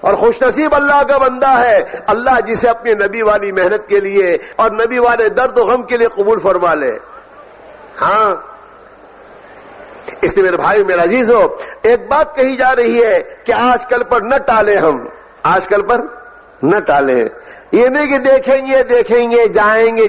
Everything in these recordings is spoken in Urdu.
اور خوش نصیب اللہ کا بندہ ہے اللہ جسے اپنے نبی والی محنت کے لیے اور نبی والے درد و غم کے لیے قبول فرما لے. ہاں اس لیے میرے بھائی میرے عزیزو، ایک بات کہی جا رہی ہے کہ آج کل پر نہ ٹالیں، ہم آج کل پر نہ ٹالیں. یہ نہیں کہ دیکھیں گے جائیں گے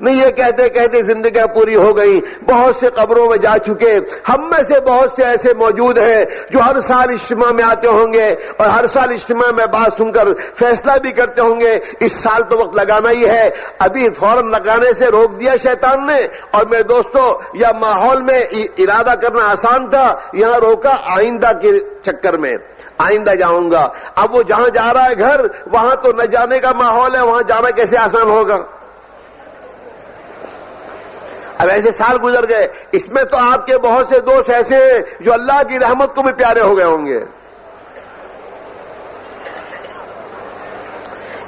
نہیں، یہ کہتے کہتے زندگیاں پوری ہو گئی. بہت سے قبروں میں جا چکے، ہم میں سے بہت سے ایسے موجود ہیں جو ہر سال اجتماع میں آتے ہوں گے اور ہر سال اجتماع میں بات سن کر فیصلہ بھی کرتے ہوں گے اس سال تو وقت لگانا ہی ہے. ابھی فوراً لگانے سے روک دیا شیطان نے. اور میرے دوستو، یا ماحول میں ارادہ کرنا آسان تھا، یہاں روکا آئندہ کے چکر میں، آئندہ جاؤں گا. اب وہ جہاں جا رہا ہے گھر، وہاں تو نہ جانے کا ماحول ہے، وہاں جانا کیسے آسان ہوگا. اب ایسے سال گزر گئے، اس میں تو آپ کے بہت سے دوست ایسے ہیں جو اللہ کی رحمت کو بھی پیارے ہو گئے ہوں گے.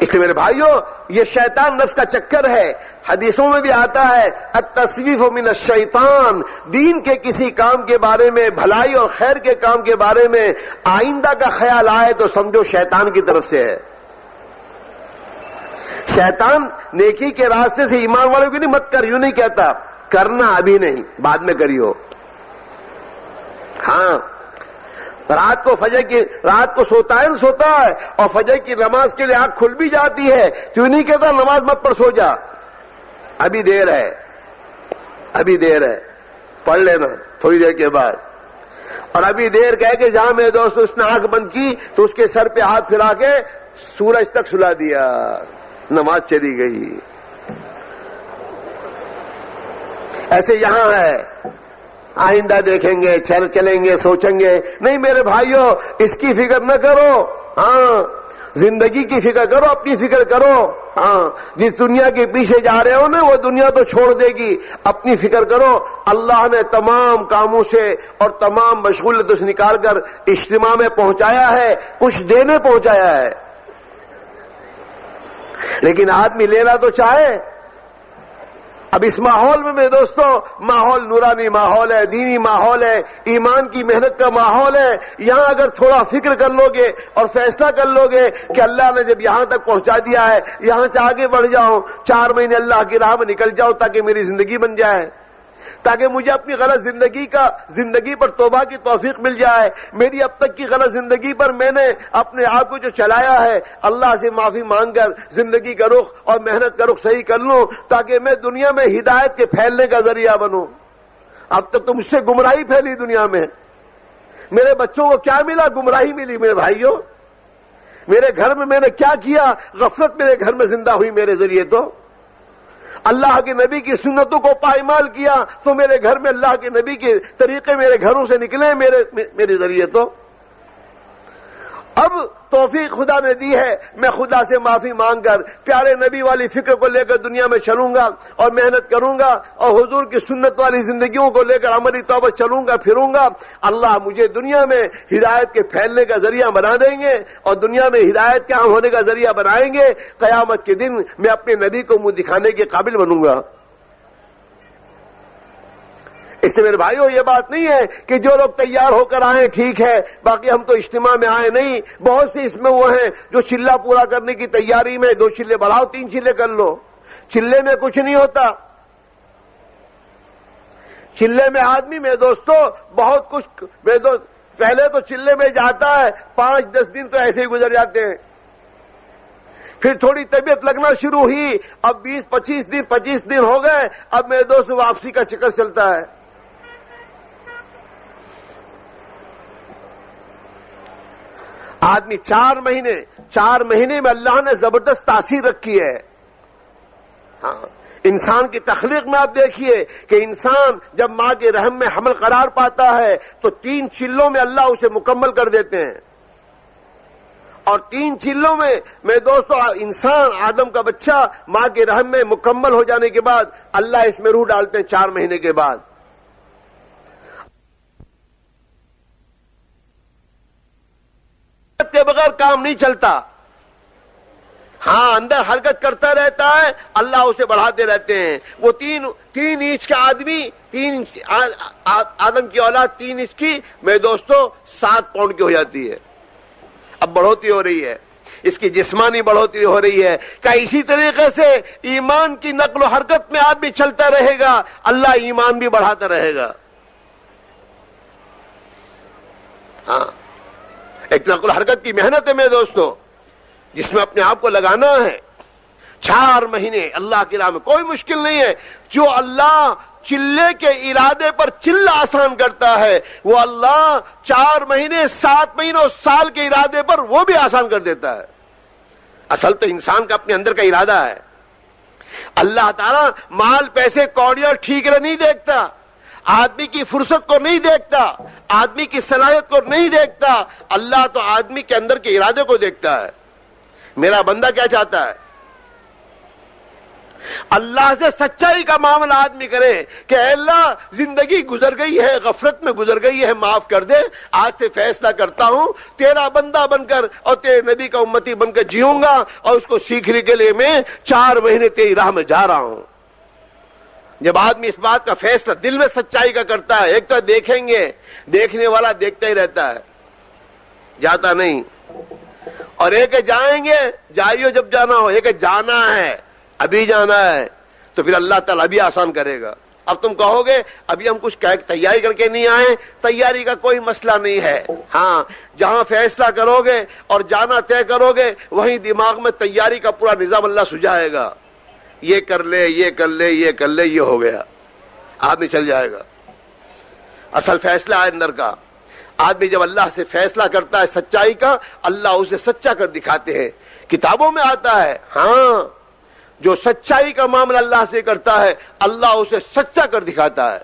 اس لیے میرے بھائیو، یہ شیطان نفس کا چکر ہے. حدیثوں میں بھی آتا ہے التسویف من الشیطان، دین کے کسی کام کے بارے میں، بھلائی اور خیر کے کام کے بارے میں آئندہ کا خیال آئے تو سمجھو شیطان کی طرف سے ہے. شیطان نیکی کے راستے سے ایمان والوں کی نہیں مت کر، یوں نہیں کہتا، کرنا ابھی نہیں بعد میں کریو. ہاں رات کو سوتا ہے اور فجر کی نماز کے لیے آنکھ کھل بھی جاتی ہے تو نہیں کہتا نماز مت پر سو جا، ابھی دیر ہے پڑھ لینا تھوڑی دیر کے بعد. اور ابھی دیر کہہ کے جہاں میرے دوست اس نے آنکھ بند کی تو اس کے سر پہ ہاتھ پھیلا کے سورج تک سلا دیا، نماز چلی گئی. ایسے یہاں ہے، آئندہ دیکھیں گے، چلیں گے، سوچیں گے. نہیں میرے بھائیو، اس کی فکر نہ کرو. ہاں زندگی کی فکر کرو، اپنی فکر کرو. ہاں جس دنیا کے پیچھے جا رہے ہو نا، وہ دنیا تو چھوڑ دے گی. اپنی فکر کرو. اللہ نے تمام کاموں سے اور تمام مشغولیتوں سے نکال کر اجتماع میں پہنچایا ہے، کچھ دینے پہنچایا ہے. لیکن آدمی لینا تو چاہے. اب اس ماحول میں میرے دوستو، ماحول نورانی ماحول ہے، دینی ماحول ہے، ایمان کی محنت کا ماحول ہے. یہاں اگر تھوڑا فکر کر لو گے اور فیصلہ کر لو گے کہ اللہ نے جب یہاں تک پہنچا دیا ہے، یہاں سے آگے بڑھ جاؤں، 4 مہینے اللہ کی راہ میں نکل جاؤں تاکہ میری زندگی بن جائے، تاکہ مجھے اپنی غلط زندگی پر توبہ کی توفیق مل جائے. میری اب تک کی غلط زندگی پر میں نے اپنے آپ کو جو چلایا ہے، اللہ سے معافی مانگ کر زندگی کا رخ اور محنت کا رخ صحیح کر لوں تاکہ میں دنیا میں ہدایت کے پھیلنے کا ذریعہ بنوں. اب تک تو مجھ سے گمراہی پھیلی دنیا میں. میرے بچوں کو کیا ملا؟ گمراہی ملی. میرے بھائیوں، میرے گھر میں نے کیا کیا؟ غفلت میرے گھر میں زندہ ہوئی میرے ذریعے. تو اللہ کے نبی کی سنتوں کو پائمال کیا تو میرے گھر میں اللہ کے نبی کے طریقے میرے گھروں سے نکلے میرے ذریعے. تو اب توفیق خدا نے دی ہے، میں خدا سے معافی مانگ کر پیارے نبی والی فکر کو لے کر دنیا میں چلوں گا اور محنت کروں گا اور حضور کی سنت والی زندگیوں کو لے کر عملی طور پر چلوں گا پھروں گا. اللہ مجھے دنیا میں ہدایت کے پھیلنے کا ذریعہ بنا دیں گے اور دنیا میں ہدایت کے عام ہونے کا ذریعہ بنائیں گے. قیامت کے دن میں اپنے نبی کو منہ دکھانے کے قابل بنوں گا. اس لیے میرے بھائیو، یہ بات نہیں ہے کہ جو لوگ تیار ہو کر آئیں ٹھیک ہے، باقی ہم تو اجتماع میں آئے نہیں. بہت سے اس میں وہ ہیں جو چلہ پورا کرنے کی تیاری میں 2 چلے بڑھاؤ 3 چلے کر لو. چلے میں کچھ نہیں ہوتا. چلے میں آدمی میرے دوستو بہت کچھ پہلے تو چلے میں جاتا ہے 5-10 دن تو ایسے ہی گزر جاتے ہیں. پھر تھوڑی طبیعت لگنا شروع ہوئی، اب 20-25 دن ہو گئے، اب میرے دوست واپسی کا چکر چلتا ہے. آدمی 4 مہینے میں اللہ نے زبردست تاثیر رکھی ہے. ہاں انسان کی تخلیق میں آپ دیکھیے کہ انسان جب ماں کے رحم میں حمل قرار پاتا ہے تو 3 چلوں میں اللہ اسے مکمل کر دیتے ہیں. اور 3 چلوں میں میرے دوستو انسان آدم کا بچہ ماں کے رحم میں مکمل ہو جانے کے بعد اللہ اس میں روح ڈالتے ہیں 4 مہینے کے بعد. کے بغیر کام نہیں چلتا. ہاں اندر حرکت کرتا رہتا ہے، اللہ اسے بڑھاتے رہتے ہیں. وہ 3 انچ کا آدمی، 3 آدم کی اولاد 3 انچ کی میرے دوستو 7 پاؤنڈ کی ہو جاتی ہے. اب بڑھوتری ہو رہی ہے، اس کی جسمانی بڑھوتری ہو رہی ہے. کیا اسی طریقے سے ایمان کی نقل و حرکت میں آدمی چلتا رہے گا، اللہ ایمان بھی بڑھاتا رہے گا. ہاں، ایک نقل و حرکت کی محنت ہے میرے دوستو، جس میں اپنے آپ کو لگانا ہے. 4 مہینے اللہ کی راہ میں کوئی مشکل نہیں ہے. جو اللہ چلے کے ارادے پر چلہ آسان کرتا ہے، وہ اللہ 4 مہینے 7 مہینے اور سال کے ارادے پر وہ بھی آسان کر دیتا ہے. اصل تو انسان کا اپنے اندر کا ارادہ ہے. اللہ تعالیٰ مال پیسے کوڑیاں ٹھیک نہیں دیکھتا، آدمی کی فرصت کو نہیں دیکھتا، آدمی کی صلاحیت کو نہیں دیکھتا. اللہ تو آدمی کے اندر کے ارادے کو دیکھتا ہے. میرا بندہ کیا چاہتا ہے؟ اللہ سے سچائی کا معاملہ آدمی کرے کہ اے اللہ زندگی گزر گئی ہے، غفلت میں گزر گئی ہے، معاف کر دے. آج سے فیصلہ کرتا ہوں تیرا بندہ بن کر اور تیرے نبی کا امتی بن کر جیوں گا، اور اس کو سیکھنے کے لیے میں 4 مہینے تیری راہ میں جا رہا ہوں. جب آدمی اس بات کا فیصلہ دل میں سچائی کا کرتا ہے، ایک تو دیکھیں گے، دیکھنے والا دیکھتا ہی رہتا ہے، جاتا نہیں. اور ایک جائیں گے، جائیو جب جانا ہو. ایک جانا ہے، ابھی جانا ہے، تو پھر اللہ تعالیٰ ابھی آسان کرے گا. اب تم کہو گے ابھی ہم کچھ تیاری کر کے نہیں آئے. تیاری کا کوئی مسئلہ نہیں ہے. ہاں، جہاں فیصلہ کرو گے اور جانا طے کرو گے، وہیں دماغ میں تیاری کا پورا نظام اللہ سجائے گا. یہ کر لے، یہ کر لے، یہ کر لے، یہ ہو گیا، آدمی چل جائے گا. اصل فیصلہ ہے اندر کا. آدمی جب اللہ سے فیصلہ کرتا ہے سچائی کا، اللہ اسے سچا کر دکھاتے ہیں. کتابوں میں آتا ہے، ہاں، جو سچائی کا معاملہ اللہ سے کرتا ہے اللہ اسے سچا کر دکھاتا ہے.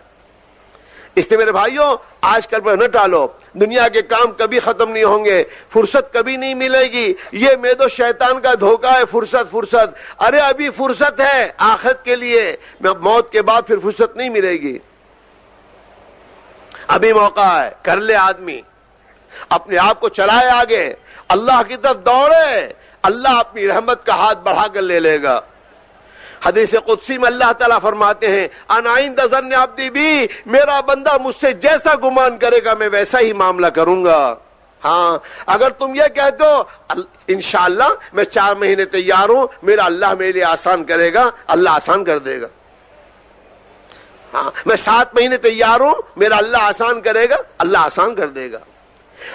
اس لیے میرے بھائیوں، آج کل پر نہ ٹالو. دنیا کے کام کبھی ختم نہیں ہوں گے، فرصت کبھی نہیں ملے گی. یہ میدو شیطان کا دھوکہ ہے، فرصت فرصت. ارے ابھی فرصت ہے آخرت کے لیے، موت کے بعد پھر فرصت نہیں ملے گی. ابھی موقع ہے، کر لے آدمی، اپنے آپ کو چلائے آگے، اللہ کی طرف دوڑے. اللہ اپنی رحمت کا ہاتھ بڑھا کر لے لے گا. حدیث قدسی میں اللہ تعالیٰ فرماتے ہیں، انا عند ظن عبدی بی، میرا بندہ مجھ سے جیسا گمان کرے گا میں ویسا ہی معاملہ کروں گا. ہاں، اگر تم یہ کہہ دو انشاءاللہ میں 4 مہینے تیار ہوں، میرا اللہ میرے لیے آسان کرے گا، اللہ آسان کر دے گا. ہاں، میں 7 مہینے تیار ہوں، میرا اللہ آسان کرے گا، اللہ آسان کر دے گا.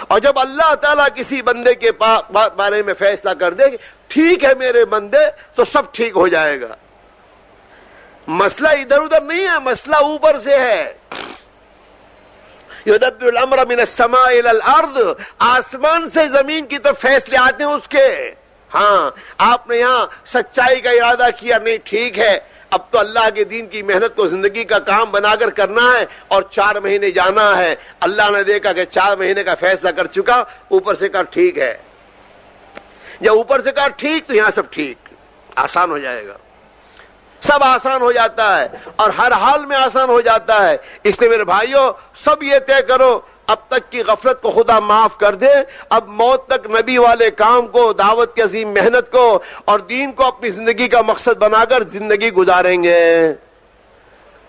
اور جب اللہ تعالیٰ کسی بندے کے بارے میں فیصلہ کر دے کہ ٹھیک ہے میرے بندے، تو سب ٹھیک ہو جائے گا. مسئلہ ادھر ادھر نہیں ہے، مسئلہ اوپر سے ہے. یدبر الامر من السماء الى الارض، آسمان سے زمین کی طرف فیصلے آتے ہیں اس کے. ہاں، آپ نے یہاں سچائی کا ارادہ کیا، نہیں ٹھیک ہے، اب تو اللہ کے دین کی محنت کو زندگی کا کام بنا کر کرنا ہے اور 4 مہینے جانا ہے. اللہ نے دیکھا کہ 4 مہینے کا فیصلہ کر چکا، اوپر سے کہا ٹھیک ہے. جب اوپر سے کہا ٹھیک، تو یہاں سب ٹھیک، آسان ہو جائے گا. سب آسان ہو جاتا ہے اور ہر حال میں آسان ہو جاتا ہے. اس لیے میرے بھائیوں، سب یہ طے کرو اب تک کی غفلت کو خدا معاف کر دے. اب موت تک نبی والے کام کو، دعوت کی عظیم محنت کو اور دین کو اپنی زندگی کا مقصد بنا کر زندگی گزاریں گے.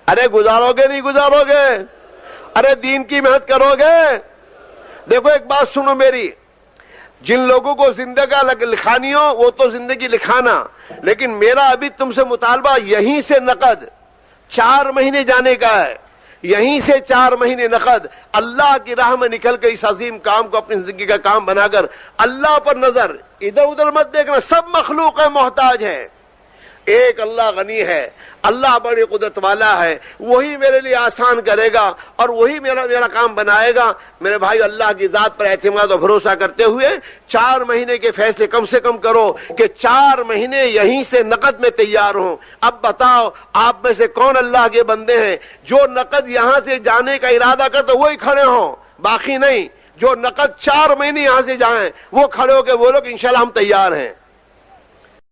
ارے گزارو گے نہیں گزارو گے؟ ارے دین کی محنت کرو گے؟ دیکھو ایک بات سنو میری، جن لوگوں کو زندگی لکھانی ہو وہ تو زندگی لکھانا، لیکن میرا ابھی تم سے مطالبہ یہیں سے نقد 4 مہینے جانے کا ہے. یہیں سے 4 مہینے نقد اللہ کی راہ میں نکل کے اس عظیم کام کو اپنی زندگی کا کام بنا کر اللہ پر نظر، ادھر ادھر مت دیکھنا. سب مخلوق ہے، محتاج ہے، ایک اللہ غنی ہے، اللہ بڑی قدرت والا ہے، وہی میرے لیے آسان کرے گا اور وہی میرا کام بنائے گا. میرے بھائی، اللہ کی ذات پر اعتماد اور بھروسہ کرتے ہوئے 4 مہینے کے فیصلے کم سے کم کرو کہ 4 مہینے یہیں سے نقد میں تیار ہوں. اب بتاؤ آپ میں سے کون اللہ کے بندے ہیں جو نقد یہاں سے جانے کا ارادہ کرتے وہی کھڑے ہوں، باقی نہیں. جو نقد 4 مہینے یہاں سے جائیں وہ کھڑے ہو کے وہ لوگ انشاءاللہ ہم تیار ہیں.